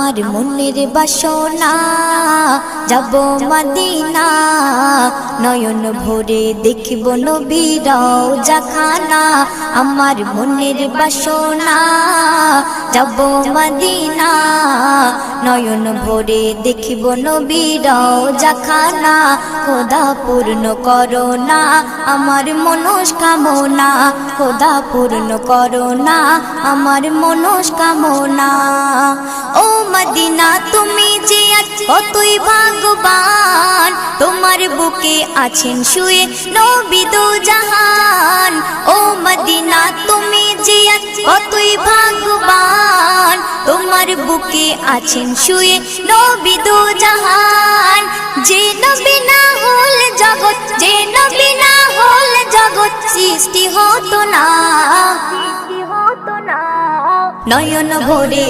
আমার মনের বাসনা যাব মদিনা নয়ন ভরে দেখিব নবীর রওজাখানা আমার মনের বাসনা যাব মদিনা নয়ন ভরে দেখিব নবীর রওজাখানা খোদা পূর্ণ করো না আমার মনস্কামনা খোদা পূর্ণ করো না আমার মনস্কামনা ও মদিনা তুমি যে কতই ভাগ্যবান তোমার বুকে আছেন শুয়ে নবী দো জাহান ও মদিনা তুমি যে কতই ভাগ্যবান তোমার বুকে আছেন শুয়ে নবী দো জাহান যে নবী না হল জগৎ যে নবী না হল জগৎ সৃষ্টি হতো না নয়ন ভরে